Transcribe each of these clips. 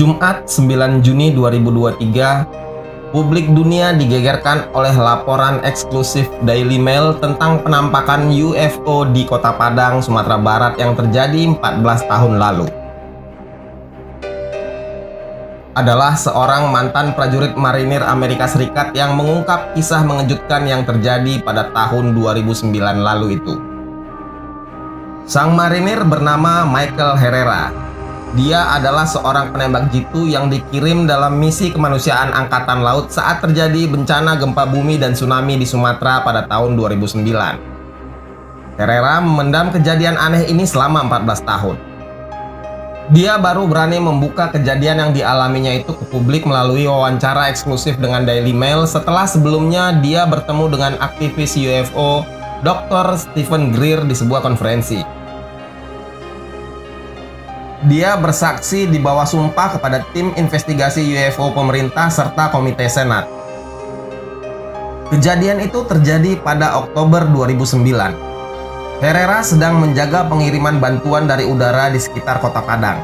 Jumat 9 Juni 2023, publik dunia digegerkan oleh laporan eksklusif Daily Mail tentang penampakan UFO di Kota Padang, Sumatera Barat yang terjadi 14 tahun lalu. Adalah seorang mantan prajurit marinir Amerika Serikat yang mengungkap kisah mengejutkan yang terjadi pada tahun 2009 lalu itu. Sang marinir bernama Michael Herrera. Dia adalah seorang penembak jitu yang dikirim dalam misi kemanusiaan Angkatan Laut saat terjadi bencana gempa bumi dan tsunami di Sumatera pada tahun 2009. Herrera memendam kejadian aneh ini selama 14 tahun. Dia baru berani membuka kejadian yang dialaminya itu ke publik melalui wawancara eksklusif dengan Daily Mail setelah sebelumnya dia bertemu dengan aktivis UFO Dr. Stephen Greer di sebuah konferensi. Dia bersaksi di bawah sumpah kepada tim investigasi UFO pemerintah serta komite senat. Kejadian itu terjadi pada Oktober 2009. Herrera sedang menjaga pengiriman bantuan dari udara di sekitar Kota Padang.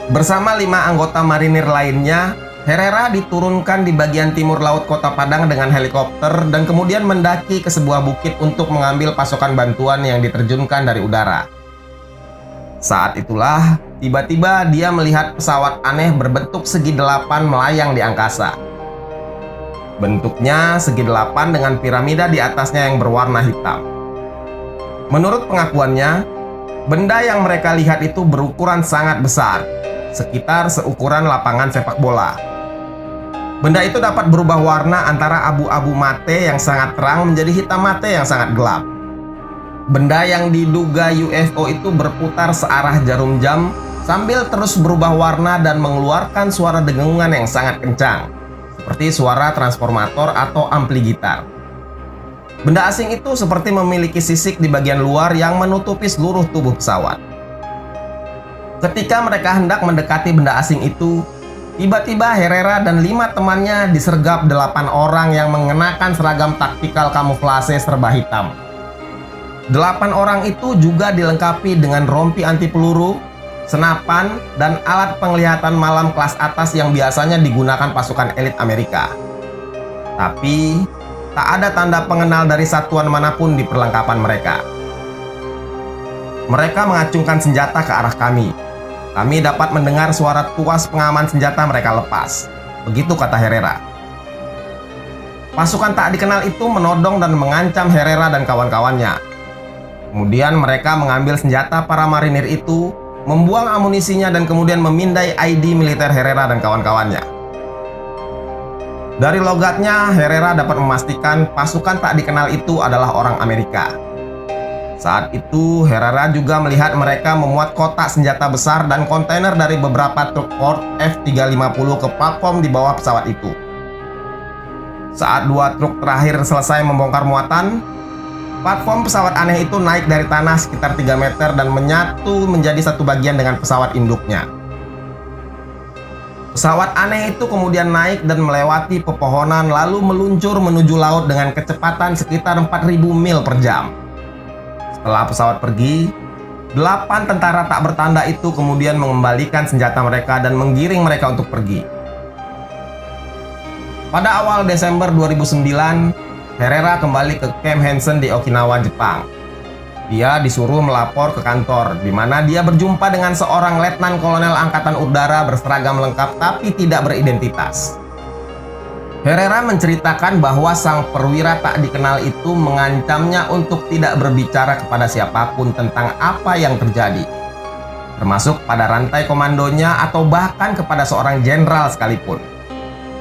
Bersama 5 anggota marinir lainnya, Herrera diturunkan di bagian timur laut Kota Padang dengan helikopter dan kemudian mendaki ke sebuah bukit untuk mengambil pasokan bantuan yang diterjunkan dari udara. Saat itulah, tiba-tiba dia melihat pesawat aneh berbentuk segi delapan melayang di angkasa. Bentuknya segi delapan dengan piramida di atasnya yang berwarna hitam. Menurut pengakuannya, benda yang mereka lihat itu berukuran sangat besar, sekitar seukuran lapangan sepak bola. Benda itu dapat berubah warna antara abu-abu mate yang sangat terang menjadi hitam mate yang sangat gelap. Benda yang diduga UFO itu berputar searah jarum jam sambil terus berubah warna dan mengeluarkan suara dengungan yang sangat kencang, seperti suara transformator atau ampli gitar. Benda asing itu seperti memiliki sisik di bagian luar yang menutupi seluruh tubuh pesawat. Ketika mereka hendak mendekati benda asing itu, tiba-tiba Herrera dan 5 temannya disergap 8 orang yang mengenakan seragam taktikal kamuflase serba hitam. 8 orang itu juga dilengkapi dengan rompi anti peluru, senapan, dan alat penglihatan malam kelas atas yang biasanya digunakan pasukan elit Amerika. Tapi, tak ada tanda pengenal dari satuan manapun di perlengkapan mereka. Mereka mengacungkan senjata ke arah kami. Kami dapat mendengar suara tuas pengaman senjata mereka lepas. Begitu kata Herrera. Pasukan tak dikenal itu menodong dan mengancam Herrera dan kawan-kawannya. Kemudian mereka mengambil senjata para marinir itu, membuang amunisinya dan kemudian memindai ID militer Herrera dan kawan-kawannya. Dari logatnya, Herrera dapat memastikan pasukan tak dikenal itu adalah orang Amerika. Saat itu, Herrera juga melihat mereka memuat kotak senjata besar dan kontainer dari beberapa truk Ford F-350 ke platform di bawah pesawat itu. Saat 2 truk terakhir selesai membongkar muatan, platform pesawat aneh itu naik dari tanah sekitar 3 meter dan menyatu menjadi satu bagian dengan pesawat induknya. Pesawat aneh itu kemudian naik dan melewati pepohonan lalu meluncur menuju laut dengan kecepatan sekitar 4.000 mil per jam. Setelah pesawat pergi, 8 tentara tak bertanda itu kemudian mengembalikan senjata mereka dan menggiring mereka untuk pergi. Pada awal Desember 2009, Herrera kembali ke Camp Hansen di Okinawa, Jepang. Dia disuruh melapor ke kantor, di mana dia berjumpa dengan seorang letnan kolonel angkatan udara berseragam lengkap tapi tidak beridentitas. Herrera menceritakan bahwa sang perwira tak dikenal itu mengancamnya untuk tidak berbicara kepada siapapun tentang apa yang terjadi, termasuk pada rantai komandonya atau bahkan kepada seorang jenderal sekalipun.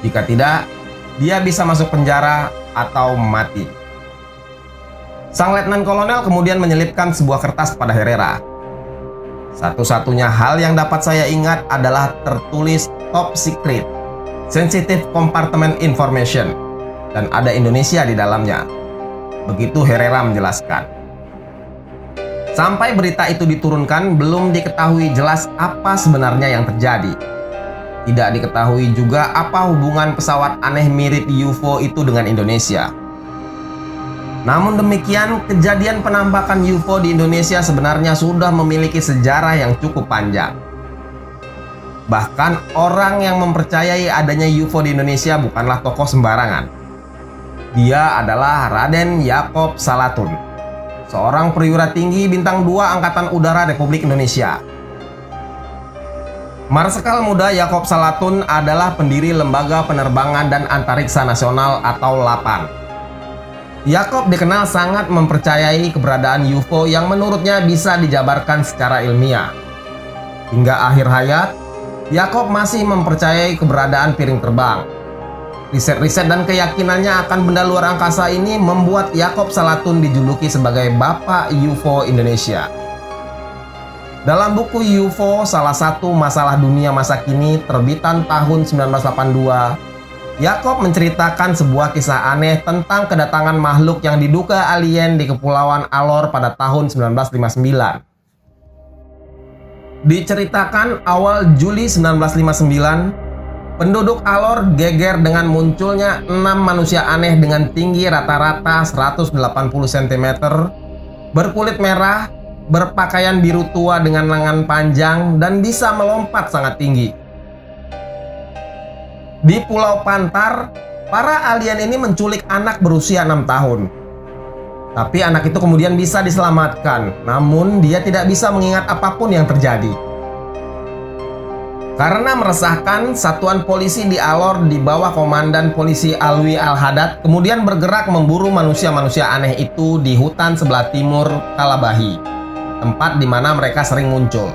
Jika tidak, dia bisa masuk penjara atau mati. Sang letnan kolonel kemudian menyelipkan sebuah kertas pada Herrera. Satu-satunya hal yang dapat saya ingat adalah tertulis top secret, sensitive compartment information, dan ada Indonesia di dalamnya. Begitu Herrera menjelaskan. Sampai berita itu diturunkan, belum diketahui jelas apa sebenarnya yang terjadi. Tidak diketahui juga apa hubungan pesawat aneh mirip UFO itu dengan Indonesia. Namun demikian, kejadian penampakan UFO di Indonesia sebenarnya sudah memiliki sejarah yang cukup panjang. Bahkan orang yang mempercayai adanya UFO di Indonesia bukanlah tokoh sembarangan. Dia adalah Raden Yakob Salatun, seorang perwira tinggi bintang 2 Angkatan Udara Republik Indonesia. Marsekal Muda Yakob Salatun adalah pendiri Lembaga Penerbangan dan Antariksa Nasional atau LAPAN. Yakob dikenal sangat mempercayai keberadaan UFO yang menurutnya bisa dijabarkan secara ilmiah. Hingga akhir hayat, Yakob masih mempercayai keberadaan piring terbang. Riset-riset dan keyakinannya akan benda luar angkasa ini membuat Yakob Salatun dijuluki sebagai Bapak UFO Indonesia. Dalam buku UFO, salah satu masalah dunia masa kini terbitan tahun 1982, Yakob menceritakan sebuah kisah aneh tentang kedatangan makhluk yang diduga alien di Kepulauan Alor pada tahun 1959. Diceritakan awal Juli 1959, penduduk Alor geger dengan munculnya 6 manusia aneh dengan tinggi rata-rata 180 cm, berkulit merah, berpakaian biru tua dengan lengan panjang, dan bisa melompat sangat tinggi. Di Pulau Pantar, para alien ini menculik anak berusia 6 tahun. Tapi anak itu kemudian bisa diselamatkan, namun dia tidak bisa mengingat apapun yang terjadi. Karena meresahkan, satuan polisi di Alor di bawah Komandan Polisi Alwi Al-Hadad kemudian bergerak memburu manusia-manusia aneh itu di hutan sebelah timur Kalabahi, tempat di mana mereka sering muncul.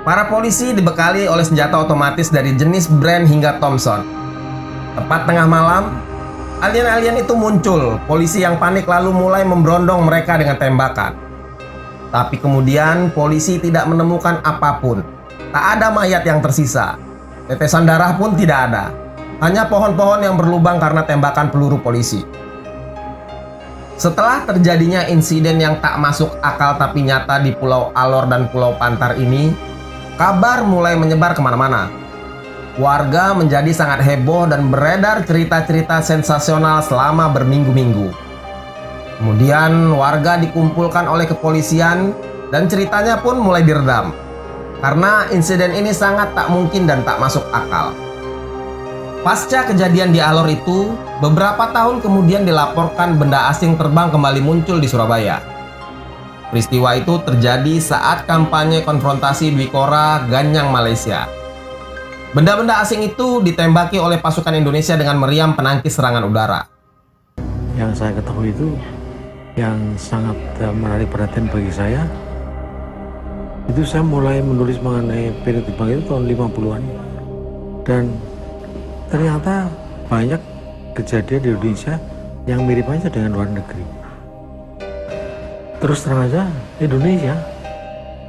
Para polisi dibekali oleh senjata otomatis dari jenis Brand hingga Thompson. Tepat tengah malam, alien-alien itu muncul. Polisi yang panik lalu mulai memberondong mereka dengan tembakan. Tapi kemudian polisi tidak menemukan apapun. Tak ada mayat yang tersisa. Tetesan darah pun tidak ada. Hanya pohon-pohon yang berlubang karena tembakan peluru polisi. Setelah terjadinya insiden yang tak masuk akal tapi nyata di Pulau Alor dan Pulau Pantar ini, kabar mulai menyebar kemana-mana. Warga menjadi sangat heboh dan beredar cerita-cerita sensasional selama berminggu-minggu. Kemudian warga dikumpulkan oleh kepolisian dan ceritanya pun mulai diredam. Karena insiden ini sangat tak mungkin dan tak masuk akal. Pasca kejadian di Alor itu, beberapa tahun kemudian dilaporkan benda asing terbang kembali muncul di Surabaya. Peristiwa itu terjadi saat kampanye konfrontasi Dwi Korah Ganyang Malaysia. Benda-benda asing itu ditembaki oleh pasukan Indonesia dengan meriam penangkis serangan udara. Yang saya ketahui itu, yang sangat menarik perhatian bagi saya, itu saya mulai menulis mengenai piring terbang itu tahun 50-an. Dan ternyata banyak kejadian di Indonesia yang mirip aja dengan luar negeri. Terus terang aja, Indonesia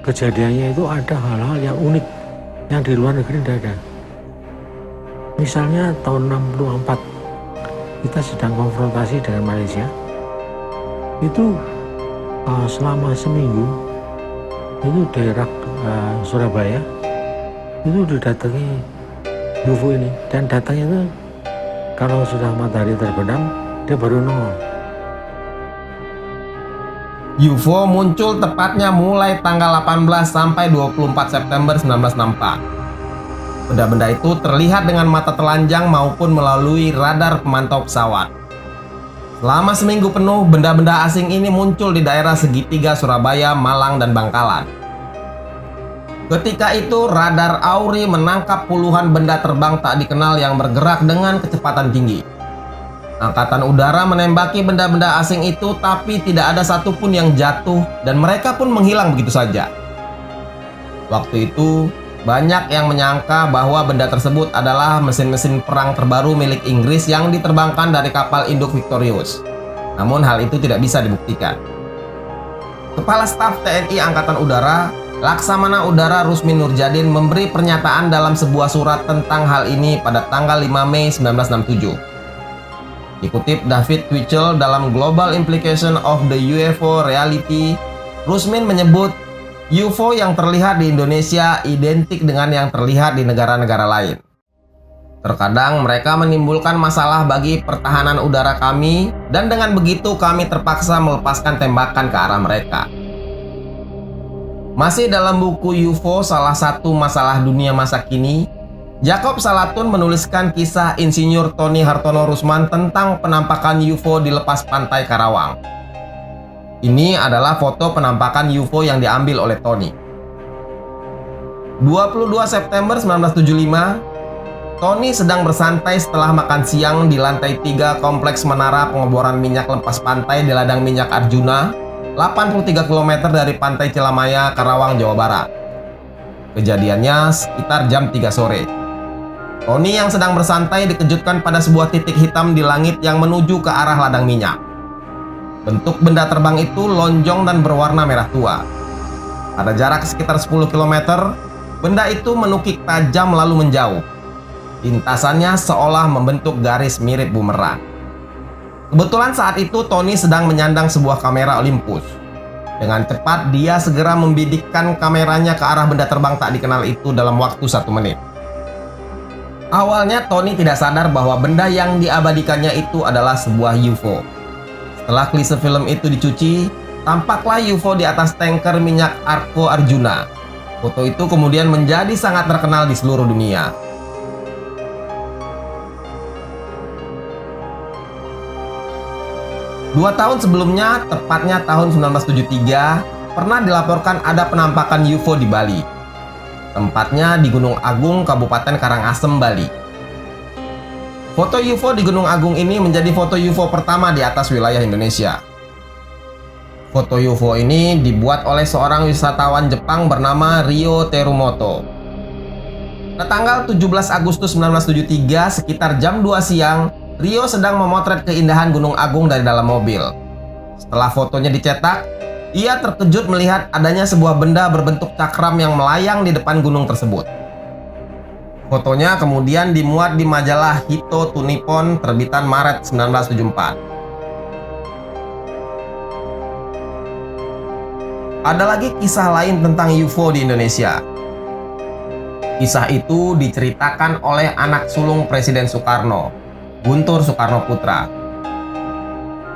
kejadiannya itu ada hal-hal yang unik yang di luar negeri tidak ada. Misalnya tahun 64 kita sedang konfrontasi dengan Malaysia. Itu selama seminggu itu daerah Surabaya itu didatangi UFO ini, dan datangnya itu kalau sudah matahari terbenam dia baru nongol. UFO muncul tepatnya mulai tanggal 18 sampai 24 September 1964. Benda-benda itu terlihat dengan mata telanjang maupun melalui radar pemantau pesawat. Selama seminggu penuh, benda-benda asing ini muncul di daerah segitiga Surabaya, Malang, dan Bangkalan. Ketika itu, radar AURI menangkap puluhan benda terbang tak dikenal yang bergerak dengan kecepatan tinggi. Angkatan Udara menembaki benda-benda asing itu, tapi tidak ada satupun yang jatuh dan mereka pun menghilang begitu saja. Waktu itu, banyak yang menyangka bahwa benda tersebut adalah mesin-mesin perang terbaru milik Inggris yang diterbangkan dari kapal induk Victorious. Namun hal itu tidak bisa dibuktikan. Kepala Staf TNI Angkatan Udara, Laksamana Udara Rusmin Nurjadin memberi pernyataan dalam sebuah surat tentang hal ini pada tanggal 5 Mei 1967. Dikutip David Twitchell dalam Global Implication of the UFO Reality, Rusmin menyebut UFO yang terlihat di Indonesia identik dengan yang terlihat di negara-negara lain. Terkadang mereka menimbulkan masalah bagi pertahanan udara kami, dan dengan begitu kami terpaksa melepaskan tembakan ke arah mereka. Masih dalam buku UFO, salah satu masalah dunia masa kini, Jacob Salatun menuliskan kisah Insinyur Tony Hartono Rusman tentang penampakan UFO di lepas pantai Karawang. Ini adalah foto penampakan UFO yang diambil oleh Tony. 22 September 1975, Tony sedang bersantai setelah makan siang di lantai 3 kompleks menara pengeboran minyak lepas pantai di ladang minyak Arjuna, 83 km dari pantai Cilamaya, Karawang, Jawa Barat. Kejadiannya sekitar jam 3 sore. Tony yang sedang bersantai dikejutkan pada sebuah titik hitam di langit yang menuju ke arah ladang minyak. Bentuk benda terbang itu lonjong dan berwarna merah tua. Pada jarak sekitar 10 km, benda itu menukik tajam lalu menjauh. Lintasannya seolah membentuk garis mirip bumerang. Kebetulan saat itu Tony sedang menyandang sebuah kamera Olympus. Dengan cepat dia segera membidikkan kameranya ke arah benda terbang tak dikenal itu dalam waktu 1 menit. Awalnya Tony tidak sadar bahwa benda yang diabadikannya itu adalah sebuah UFO. Setelah klise film itu dicuci, tampaklah UFO di atas tanker minyak Arko Arjuna. Foto itu kemudian menjadi sangat terkenal di seluruh dunia. Dua tahun sebelumnya, tepatnya tahun 1973, pernah dilaporkan ada penampakan UFO di Bali. Tempatnya di Gunung Agung, Kabupaten Karangasem, Bali. Foto UFO di Gunung Agung ini menjadi foto UFO pertama di atas wilayah Indonesia. Foto UFO ini dibuat oleh seorang wisatawan Jepang bernama Ryo Terumoto. Pada tanggal 17 Agustus 1973, sekitar jam 2 siang, Ryo sedang memotret keindahan Gunung Agung dari dalam mobil. Setelah fotonya dicetak, ia terkejut melihat adanya sebuah benda berbentuk cakram yang melayang di depan gunung tersebut. Fotonya kemudian dimuat di majalah Hito to Nippon terbitan Maret 1974. Ada lagi kisah lain tentang UFO di Indonesia. Kisah itu diceritakan oleh anak sulung Presiden Soekarno, Guntur Soekarno Putra.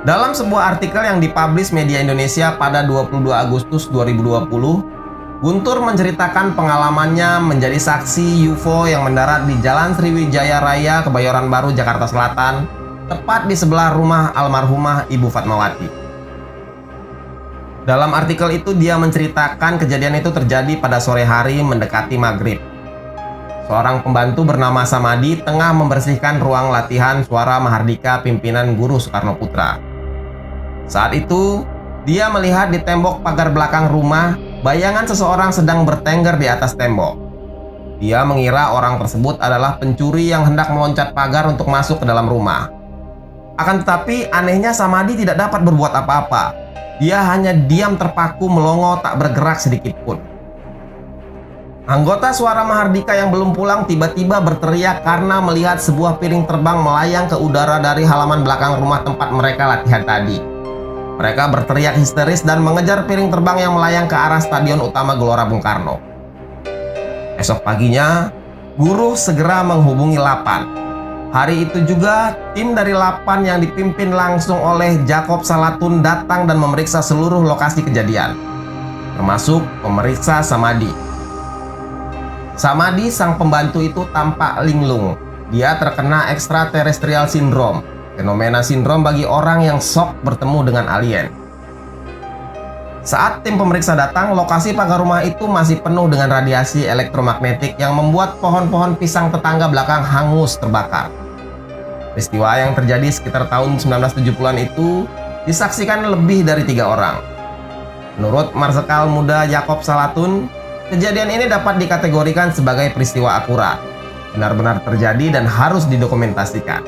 Dalam sebuah artikel yang dipublish media Indonesia pada 22 Agustus 2020, Guntur menceritakan pengalamannya menjadi saksi UFO yang mendarat di Jalan Sriwijaya Raya, Kebayoran Baru, Jakarta Selatan, tepat di sebelah rumah almarhumah Ibu Fatmawati. Dalam artikel itu dia menceritakan kejadian itu terjadi pada sore hari mendekati maghrib. Seorang pembantu bernama Samadi tengah membersihkan ruang latihan suara Mahardika pimpinan Guru Soekarno Putra. Saat itu, dia melihat di tembok pagar belakang rumah bayangan seseorang sedang bertengger di atas tembok. Dia mengira orang tersebut adalah pencuri yang hendak meloncat pagar untuk masuk ke dalam rumah. Akan tetapi anehnya Samadi tidak dapat berbuat apa-apa. Dia hanya diam terpaku melongo tak bergerak sedikit pun. Anggota suara Mahardika yang belum pulang tiba-tiba berteriak karena melihat sebuah piring terbang melayang ke udara dari halaman belakang rumah tempat mereka latihan tadi. Mereka berteriak histeris dan mengejar piring terbang yang melayang ke arah Stadion Utama Gelora Bung Karno. Esok paginya, Guru segera menghubungi Lapan. Hari itu juga, tim dari Lapan yang dipimpin langsung oleh Jacob Salatun datang dan memeriksa seluruh lokasi kejadian, termasuk pemeriksa Samadi. Samadi, sang pembantu itu tampak linglung. Dia terkena extraterrestrial syndrome, fenomena sindrom bagi orang yang shock bertemu dengan alien. Saat tim pemeriksa datang, lokasi pagar rumah itu masih penuh dengan radiasi elektromagnetik yang membuat pohon-pohon pisang tetangga belakang hangus terbakar. Peristiwa yang terjadi sekitar tahun 1970-an itu disaksikan lebih dari 3 orang. Menurut Marsekal Muda Jacob Salatun, kejadian ini dapat dikategorikan sebagai peristiwa akurat, benar-benar terjadi dan harus didokumentasikan.